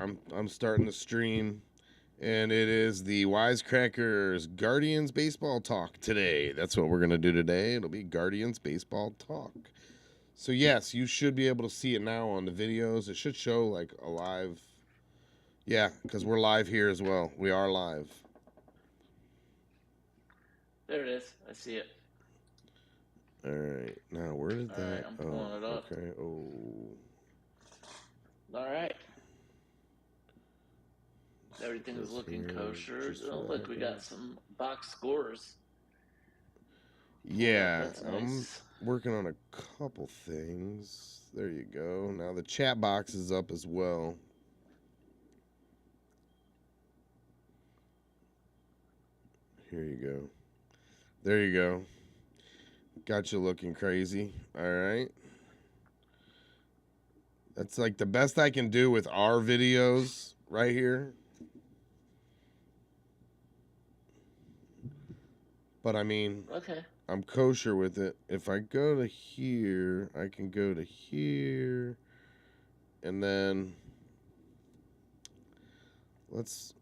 I'm starting the stream, and it is the Wisecrackers Guardians baseball talk today. That's what we're gonna do today. It'll be Guardians baseball talk. So yes, you should be able to see it now on the videos. It should show like a live. Yeah, because we're live here as well. We are live. There it is. I see it. All right. Now where did All that? right, I'm pulling it up. Okay. Oh. All right. Everything is looking kosher. Oh, look, we got some box scores. Yeah, That's nice. I'm working on a couple things. There you go. Now the chat box is up as well. Here you go. There you go. Got you looking crazy. All right. That's like the best I can do with our videos right here. But I mean, Okay. I'm kosher with it. If I go to here, I can go to here. And then let's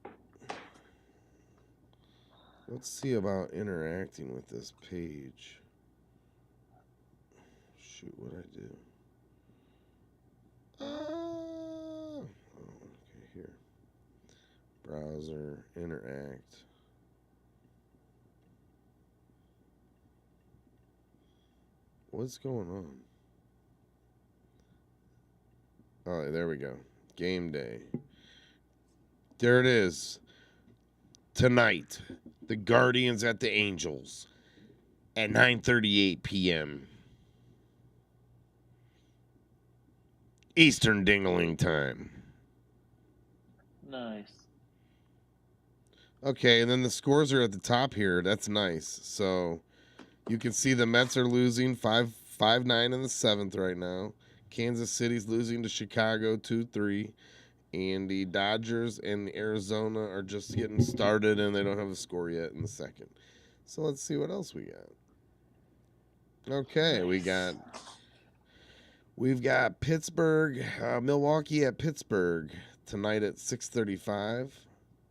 see about interacting with this page. Shoot, what I do? Oh, okay, here. Browser, interact. What's going on? Oh, there we go. Game day. There it is. Tonight, the Guardians at the Angels at 9:38 p.m. Eastern Dingling time. Nice. Okay, and then the scores are at the top here. That's nice. So you can see the Mets are losing 5-9 in the seventh right now. Kansas City's losing to Chicago 2-3. And the Dodgers and the Arizona are just getting started, and they don't have a score yet in the second. So let's see what else we got. Okay, nice. We've got Pittsburgh, Milwaukee at Pittsburgh tonight at 6:35.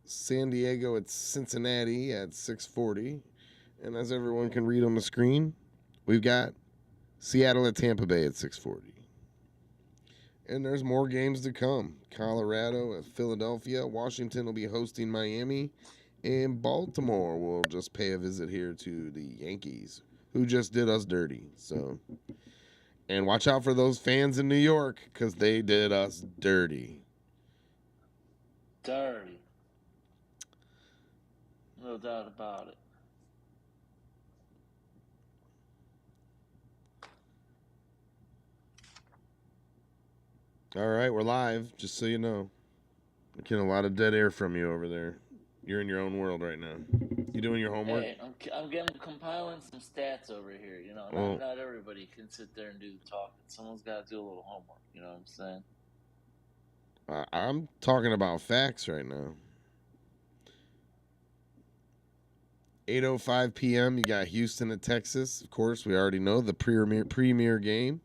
San Diego at Cincinnati at 6:40. And as everyone can read on the screen, we've got Seattle at Tampa Bay at 6:40. And there's more games to come. Colorado at Philadelphia. Washington will be hosting Miami. And Baltimore will just pay a visit here to the Yankees, who just did us dirty. So, and watch out for those fans in New York, because they did us dirty. Dirty. No doubt about it. All right, we're live, just so you know. I'm getting a lot of dead air from you over there. You're in your own world right now. You doing your homework? Hey, I'm compiling some stats over here. You know, not everybody can sit there and do the talking. Someone's got to do a little homework. You know what I'm saying? I'm talking about facts right now. 8:05 p.m. You got Houston at Texas. Of course, we already know the premier game.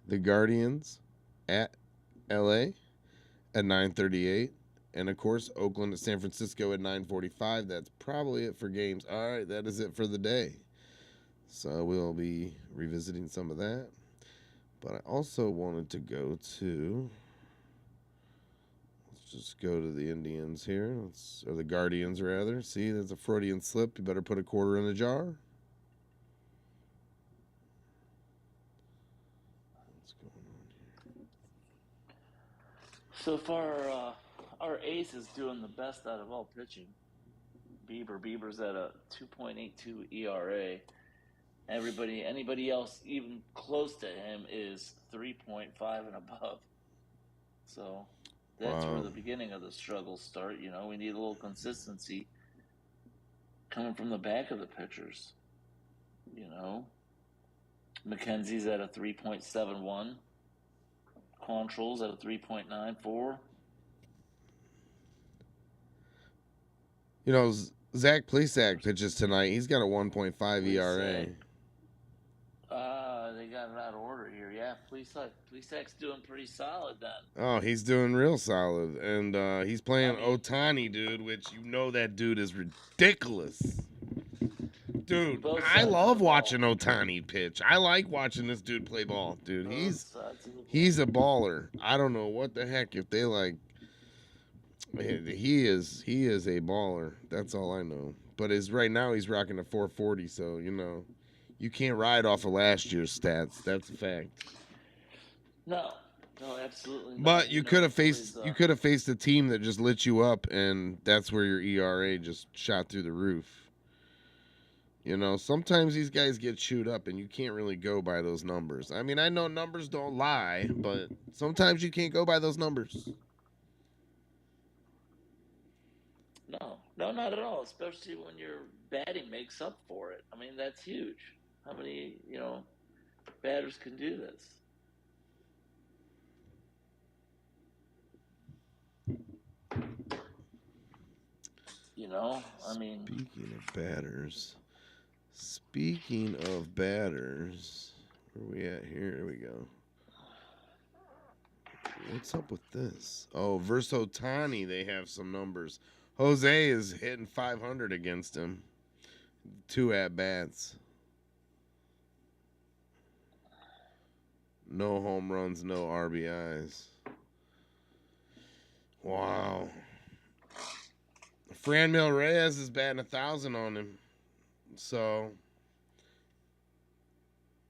The Guardians at LA at 9:38. And of course, Oakland at San Francisco at 9:45. That's probably it for games. All right, that is it for the day. So we'll be revisiting some of that. But I also wanted to go to, let's just go to the Indians here, or the Guardians rather. See, there's a Freudian slip. You better put a quarter in the jar. What's going on here? So far, our ace is doing the best out of all pitching. Bieber's at a 2.82 ERA. Anybody else even close to him is 3.5 and above. So that's where the beginning of the struggles start. You know, we need a little consistency coming from the back of the pitchers. You know, McKenzie's at a 3.71. Quantrill's at a 3.94. You know, Zach Plesac pitches tonight. He's got a 1.5 ERA. They got it out of order here. yeah, Plesac's doing pretty solid then. Oh, he's doing real solid. And he's playing I mean, Otani, dude, which that dude is ridiculous. Dude, both I sides of the love ball. watching Otani pitch. I like watching this dude play ball, dude. Both sides of the ball. He's a baller. I don't know what the heck if they like. He is a baller. That's all I know. But right now he's rocking a 440, so you can't ride off of last year's stats. That's a fact. No, absolutely not. But you could have faced a team that just lit you up, and that's where your ERA just shot through the roof. Sometimes these guys get chewed up, and you can't really go by those numbers. I mean, I know numbers don't lie, but sometimes you can't go by those numbers. No, not at all. Especially when your batting makes up for it. I mean, that's huge. How many batters can do this? I mean. Speaking of batters, where are we at here? Here we go. What's up with this? Oh, versus Otani, they have some numbers. Jose is hitting 500 against him. 2 at-bats. No home runs, no RBIs. Wow. Franmil Reyes is batting 1,000 on him. So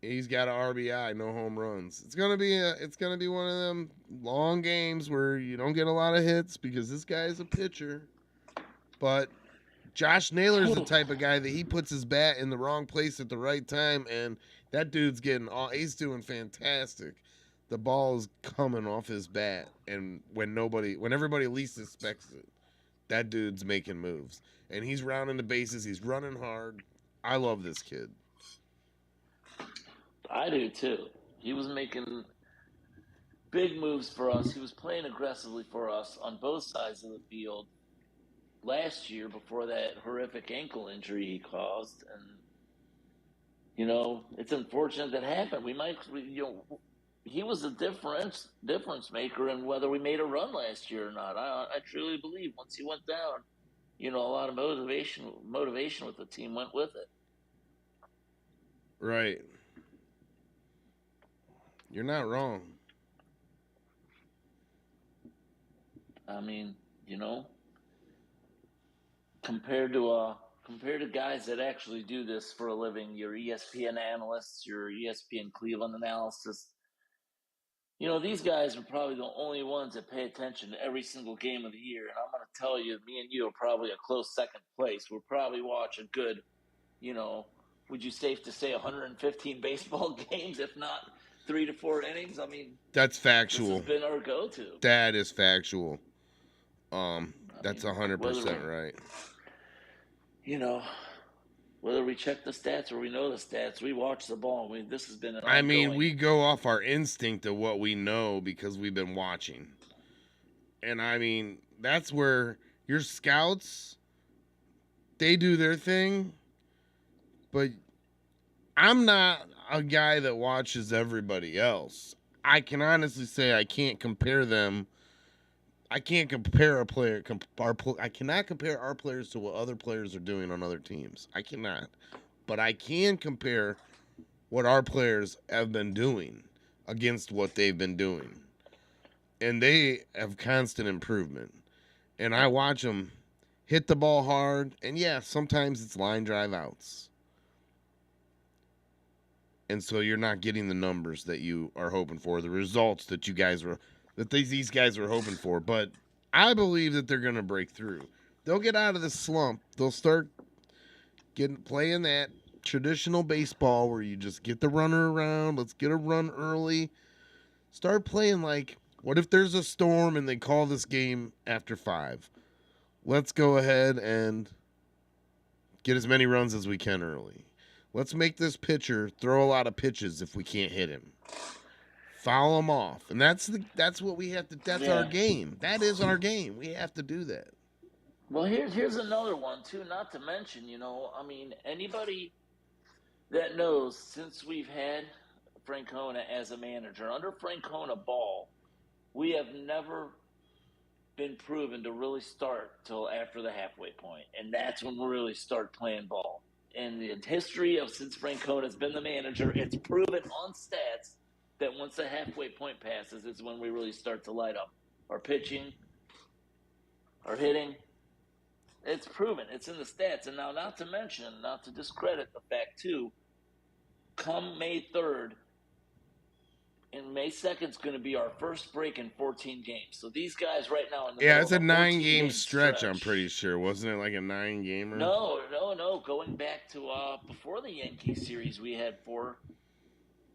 he's got an RBI, no home runs. It's gonna be one of them long games where you don't get a lot of hits because this guy is a pitcher. But Josh Naylor's the type of guy that he puts his bat in the wrong place at the right time, and that dude's he's doing fantastic. The ball is coming off his bat, and when everybody least expects it, that dude's making moves. And he's rounding the bases, he's running hard. I love this kid. I do too. He was making big moves for us. He was playing aggressively for us on both sides of the field last year before that horrific ankle injury he caused. And, it's unfortunate that happened. He was a difference maker in whether we made a run last year or not. I truly believe once he went down, a lot of motivation with the team went with it. Right. You're not wrong. I mean, compared to guys that actually do this for a living, your ESPN analysts, your ESPN Cleveland analysis, these guys are probably the only ones that pay attention to every single game of the year. And I'm going to tell you, me and you are probably a close second place. We'll probably watch a good, would you safe to say 115 baseball games, if not 3 to 4 innings? I mean, that's factual. This has been our go-to. That is factual. That's 100% right. Whether we check the stats or we know the stats, we watch the ball. This has been an ongoing. I mean, we go off our instinct of what we know because we've been watching. And I mean, that's where your scouts, they do their thing. But I'm not a guy that watches everybody else. I can honestly say I can't compare them. I can't compare I cannot compare our players to what other players are doing on other teams. I cannot. But I can compare what our players have been doing against what they've been doing. And they have constant improvement. And I watch them hit the ball hard. And yeah, sometimes it's line drive outs. And so you're not getting the numbers that you are hoping for, the results that these guys were hoping for. But I believe that they're going to break through. They'll get out of the slump. They'll start playing that traditional baseball where you just get the runner around. Let's get a run early. Start playing like, what if there's a storm and they call this game after 5? Let's go ahead and get as many runs as we can early. Let's make this pitcher throw a lot of pitches if we can't hit him. Foul him off. And that's what we have to, that's our game. That is our game. We have to do that. Well, here's another one, too, not to mention, anybody that knows since we've had Francona as a manager. Under Francona ball, we have never been proven to really start till after the halfway point, and that's when we really start playing ball. In the history of since Francona's been the manager, it's proven on stats that once the halfway point passes is when we really start to light up. Our pitching, our hitting, it's proven. It's in the stats. And now, not to mention, not to discredit the fact, too, come May 3rd, and May 2nd is going to be our first break in 14 games. So these guys right now in the Yeah, it's a 9-game stretch, I'm pretty sure. Wasn't it like a 9-gamer? No. Going back to before the Yankees series, we had four.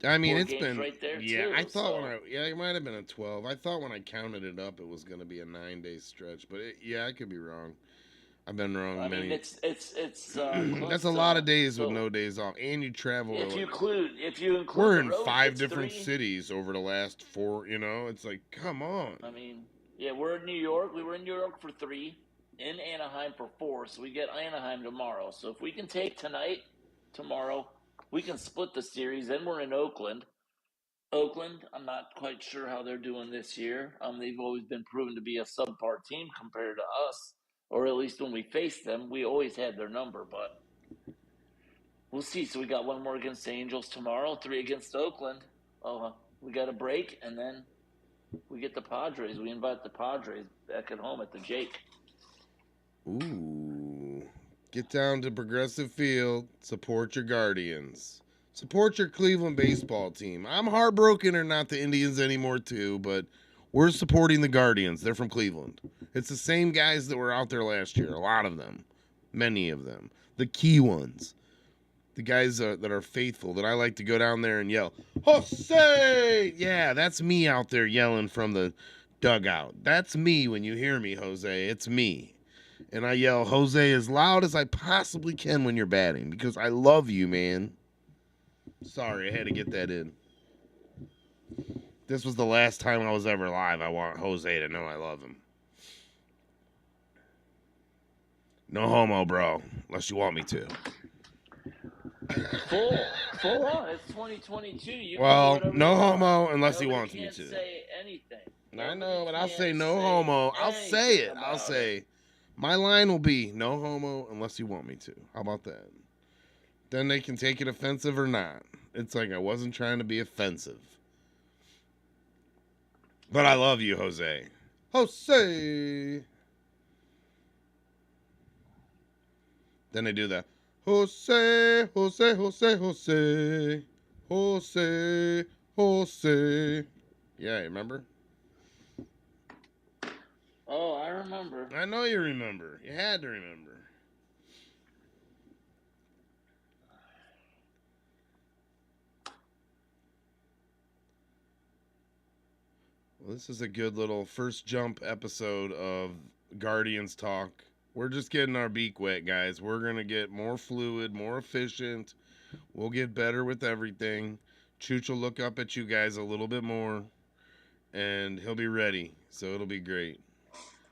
I mean, it's been right there. Yeah, too, I thought so. it might have been a 12. I thought when I counted it up, it was going to be a 9-day stretch. But I could be wrong. I've been wrong. I mean, it's that's a lot of days with no days off, and you travel. If you include, we're in 5 different cities over the last 4. It's like, come on. I mean, yeah, we're in New York. We were in New York for 3, in Anaheim for 4. So we get Anaheim tomorrow. So if we can take tonight, tomorrow, we can split the series. Then we're in Oakland. I'm not quite sure how they're doing this year. They've always been proven to be a subpar team compared to us. Or at least when we faced them, we always had their number, but we'll see. So we got 1 more against the Angels tomorrow, 3 against Oakland. We got a break, and then we get the Padres. We invite the Padres back at home at the Jake. Ooh. Get down to Progressive Field. Support your Guardians. Support your Cleveland baseball team. I'm heartbroken they're not the Indians anymore, too, but we're supporting the Guardians. They're from Cleveland. It's the same guys that were out there last year. A lot of them. Many of them. The key ones. The guys that are faithful, that I like to go down there and yell, Jose! Yeah, that's me out there yelling from the dugout. That's me when you hear me, Jose. It's me. And I yell Jose as loud as I possibly can when you're batting because I love you, man. Sorry, I had to get that in. This was the last time I was ever live. I want Jose to know I love him. No homo, bro. Unless you want me to. Full on. It's 2022. No homo unless he wants me to. Can't say anything. I know, but I'll say no homo. I'll say it. I'll say my line will be no homo unless you want me to. How about that? Then they can take it offensive or not. It's like I wasn't trying to be offensive. But I love you, Jose. Jose. Then they do that. Jose, Jose, Jose, Jose. Jose, Jose. Yeah, you remember? Oh, I remember. I know you remember. You had to remember. Well, this is a good little first jump episode of Guardians Talk. We're just getting our beak wet, guys. We're going to get more fluid, more efficient. We'll get better with everything. Chooch will look up at you guys a little bit more, and he'll be ready. So it'll be great.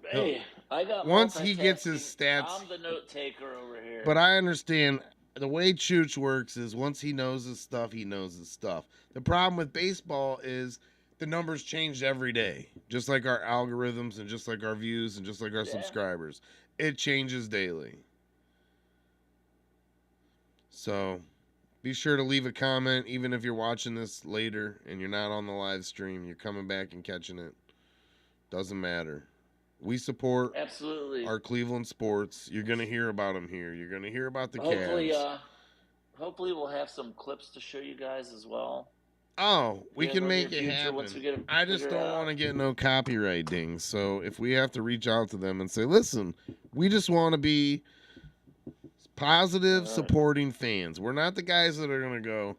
Hey, I got once he gets his stats. I'm the note taker over here. But I understand the way Chooch works is once he knows his stuff, he knows his stuff. The problem with baseball is the numbers change every day, just like our algorithms and just like our views and just like our subscribers. It changes daily. So be sure to leave a comment, even if you're watching this later and you're not on the live stream. You're coming back and catching it. Doesn't matter. We support our Cleveland sports. You're going to hear about them here. You're going to hear about the Cavs. Hopefully we'll have some clips to show you guys as well. Oh, we can make it happen. I just don't want to get no copyright dings. So if we have to reach out to them and say, listen, we just want to be positive, supporting fans. We're not the guys that are going to go,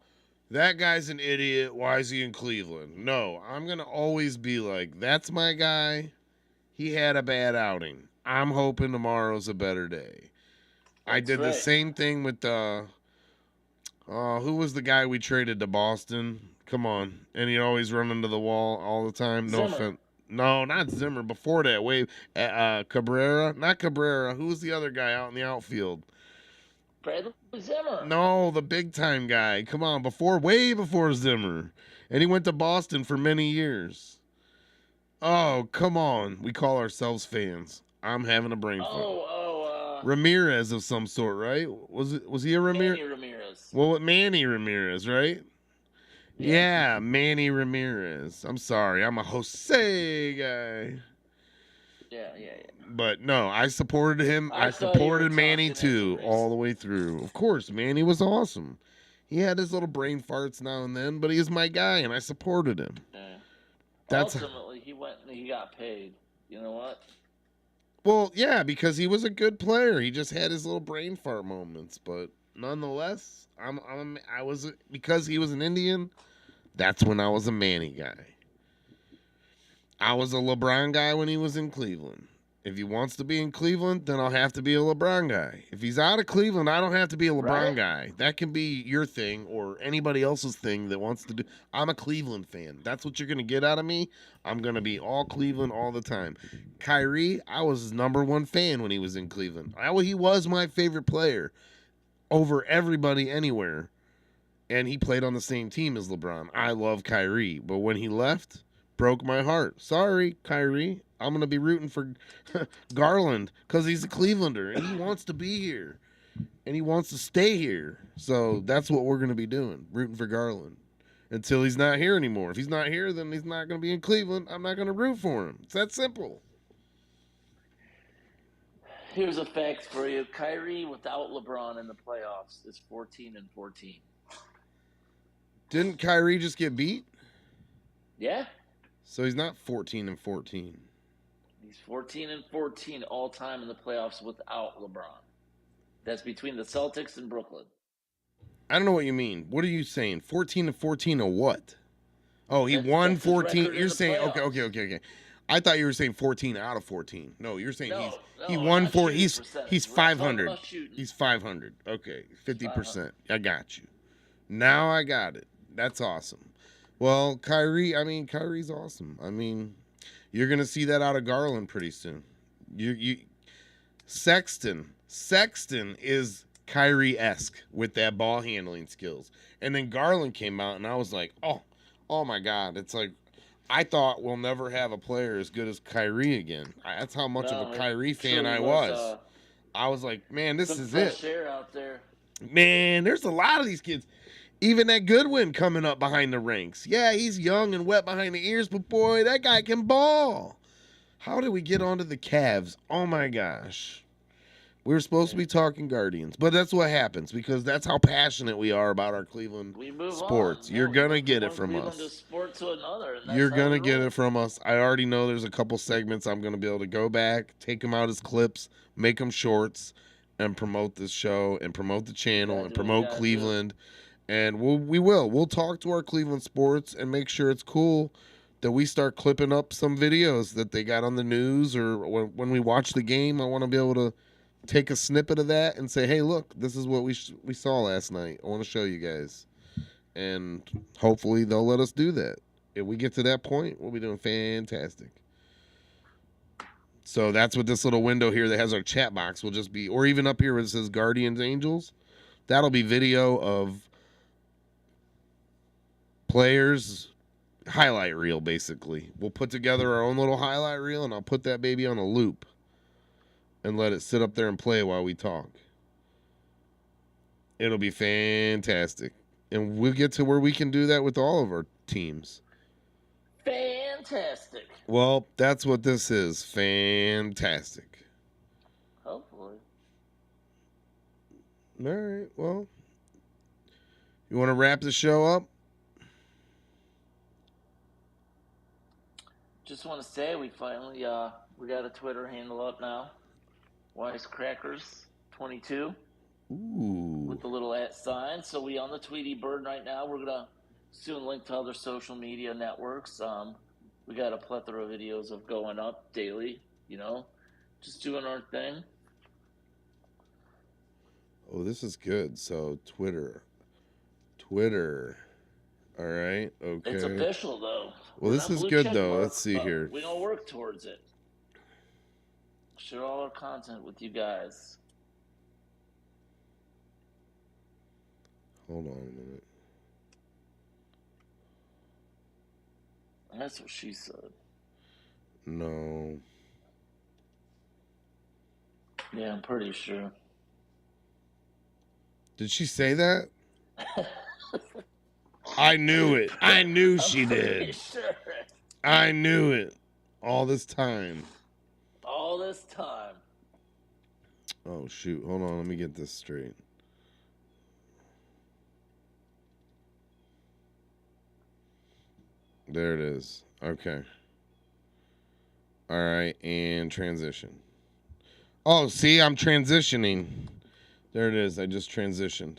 that guy's an idiot. Why is he in Cleveland? No, I'm going to always be like, that's my guy. He had a bad outing. I'm hoping tomorrow's a better day. I did the same thing with who was the guy we traded to Boston? Come on. And he'd always run into the wall all the time. No offense. No, not Zimmer. Before that, Cabrera. Not Cabrera. Who was the other guy out in the outfield? Bradley Zimmer. No, the big time guy. Come on, way before Zimmer. And he went to Boston for many years. Oh, come on. We call ourselves fans. I'm having a brain fart. Ramirez of some sort, right? Was he a Ramirez? Manny Ramirez. Well, Manny Ramirez, right? Yeah, Manny Ramirez. I'm sorry, I'm a Jose guy. Yeah. But no, I supported him. I supported Manny too, all the way through. Of course, Manny was awesome. He had his little brain farts now and then, but he was my guy, and I supported him. Yeah. Ultimately, he went and he got paid. You know what? Well, yeah, because he was a good player. He just had his little brain fart moments, but nonetheless, I was because he was an Indian. That's when I was a Manny guy. I was a LeBron guy when he was in Cleveland. If he wants to be in Cleveland, then I'll have to be a LeBron guy. If he's out of Cleveland, I don't have to be a LeBron guy. That can be your thing or anybody else's thing that wants to do. I'm a Cleveland fan. That's what you're going to get out of me. I'm going to be all Cleveland all the time. Kyrie, I was his #1 fan when he was in Cleveland. He was my favorite player over everybody anywhere. And he played on the same team as LeBron. I love Kyrie. But when he left, broke my heart. Sorry, Kyrie. I'm going to be rooting for Garland because he's a Clevelander and he wants to be here and he wants to stay here. So that's what we're going to be doing, rooting for Garland until he's not here anymore. If he's not here, then he's not going to be in Cleveland. I'm not going to root for him. It's that simple. Here's a fact for you. Kyrie without LeBron in the playoffs is 14-14. Didn't Kyrie just get beat? Yeah. So he's not 14-14. He's 14-14 all time in the playoffs without LeBron. That's between the Celtics and Brooklyn. I don't know what you mean. What are you saying? 14-14 or what? Oh, he won 14. You're saying okay. I thought you were saying 14 out of 14. No, you're saying he won 4. He's 500. He's 500. Okay, 50%. I got you. Now I got it. That's awesome. Well, Kyrie's awesome. I mean, you're gonna see that out of Garland pretty soon. Sexton is Kyrie-esque with that ball handling skills. And then Garland came out, and I was like, oh my God. It's like, I thought we'll never have a player as good as Kyrie again. That's how much of a Kyrie fan I was. I was like, man, this is it. Fresh air out there. Man, there's a lot of these kids. Even that Goodwin coming up behind the ranks. Yeah, he's young and wet behind the ears, but boy, that guy can ball. How did we get onto the Cavs? Oh my gosh. We were supposed to be talking Guardians, but that's what happens because that's how passionate we are about our Cleveland sports. You're going to get it from us. You're going to get it from us. I already know there's a couple segments I'm going to be able to go back, take them out as clips, make them shorts, and promote this show and promote the channel and promote Cleveland. And we'll talk to our Cleveland sports and make sure it's cool that we start clipping up some videos that they got on the news or when we watch the game. I want to be able to take a snippet of that and say, hey, look, this is what we saw last night. I want to show you guys. And hopefully they'll let us do that. If we get to that point, we'll be doing fantastic. So that's what this little window here that has our chat box will just be, or even up here where it says Guardians Angels, that'll be video of players highlight reel, basically. We'll put together our own little highlight reel, and I'll put that baby on a loop and let it sit up there and play while we talk. It'll be fantastic. And we'll get to where we can do that with all of our teams. Fantastic. Well, that's what this is. Fantastic. Hopefully. All right. Well, you want to wrap the show up? Just want to say we finally we got a Twitter handle up now. Wisecrackers22. Ooh. With the little @ sign. So we on the Tweety Bird right now. We're gonna soon link to other social media networks. We got a plethora of videos of going up daily, just doing our thing. Oh, this is good. So Twitter. All right. Okay. It's official though. Well, this is good though. Let's see here. We don't work towards it. Share all our content with you guys. Hold on a minute. That's what she said. No. Yeah, I'm pretty sure. Did she say that? I knew it. I knew she pretty did. Sure. I knew it. All this time. All this time. Oh, shoot. Hold on. Let me get this straight. There it is. Okay. All right. And transition. Oh, see, I'm transitioning. There it is. I just transitioned.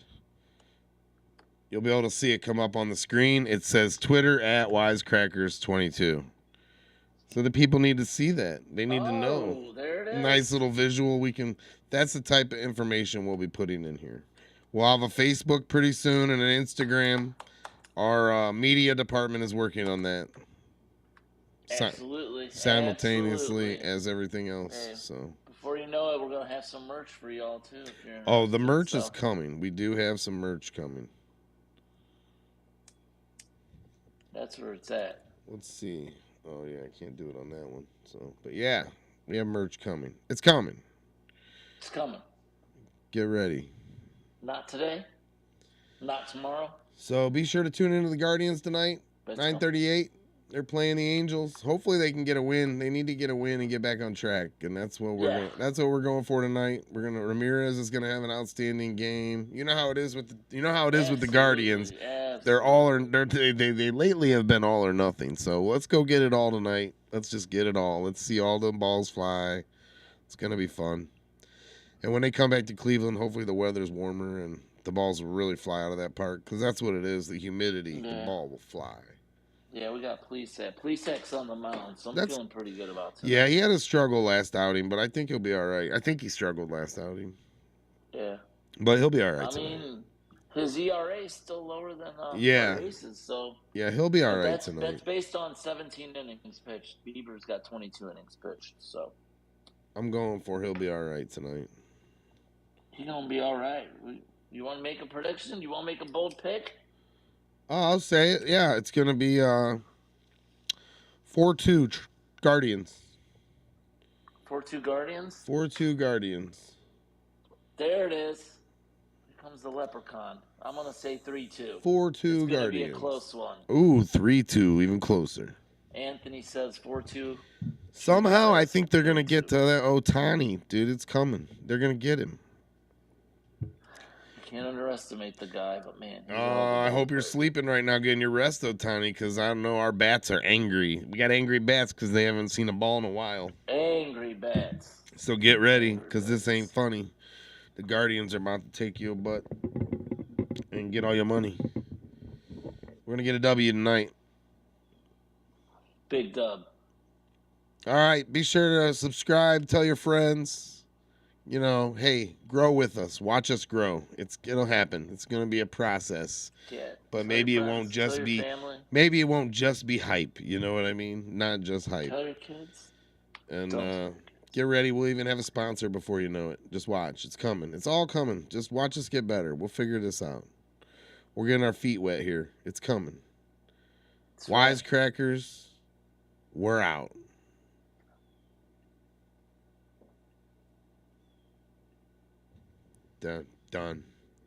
You'll be able to see it come up on the screen. It says Twitter at Wisecrackers22. So the people need to see that. They need to know. Oh, there it is. Nice little visual. That's the type of information we'll be putting in here. We'll have a Facebook pretty soon and an Instagram. Our media department is working on that. Absolutely. Simultaneously as everything else. Hey, so before you know it, we're gonna have some merch for y'all too. If you're oh, the merch is coming. We do have some merch coming. That's where it's at. Let's see. Oh yeah, I can't do it on that one. So, but yeah, we have merch coming. It's coming. It's coming. Get ready. Not today. Not tomorrow. So be sure to tune into the Guardians tonight. 9:38. They're playing the Angels. Hopefully they can get a win. They need to get a win and get back on track, and that's what we're going for tonight. Ramirez is gonna have an outstanding game. You know how it is with the Guardians. Absolutely. They lately have been all or nothing. So let's go get it all tonight. Let's just get it all. Let's see all the balls fly. It's gonna be fun. And when they come back to Cleveland, hopefully the weather's warmer and the balls will really fly out of that park, because that's what it is. The humidity, the ball will fly. Yeah, we got Plecek's on the mound, so I'm feeling pretty good about tonight. Yeah, he had a struggle last outing, but I think he'll be all right. I think he struggled last outing. Yeah. But he'll be all right tonight. Mean, his ERA is still lower than our aces, so... Yeah, he'll be all right tonight. That's based on 17 innings pitched. Bieber's got 22 innings pitched, so... I'm going for he'll be all right tonight. He's going to be all right. You want to make a prediction? You want to make a bold pick? I'll say it. Yeah, it's going to be 4-2 Guardians. 4-2 Guardians? 4-2 Guardians. There it is. Here comes the leprechaun. I'm going to say 3-2. 4-2 Guardians. It's going to be a close one. Ooh, 3-2, even closer. Anthony says 4-2. Somehow I think they're going to get to that Ohtani. Dude, it's coming. They're going to get him. Can't underestimate the guy, but man. I hope you're sleeping right now getting your rest, Ohtani, because I don't know, our bats are angry. We got angry bats because they haven't seen a ball in a while. Angry bats. So get ready, because this ain't funny. The Guardians are about to take you a butt and get all your money. We're going to get a W tonight. Big dub. All right, be sure to subscribe, tell your friends. You know, hey, grow with us. Watch us grow. It'll happen. It's going to be a process. Yeah. But maybe it won't just be hype. You know what I mean? Not just hype. Tell your kids. And get ready. We'll even have a sponsor before you know it. Just watch. It's coming. It's all coming. Just watch us get better. We'll figure this out. We're getting our feet wet here. It's coming. Wisecrackers, we're out. Done.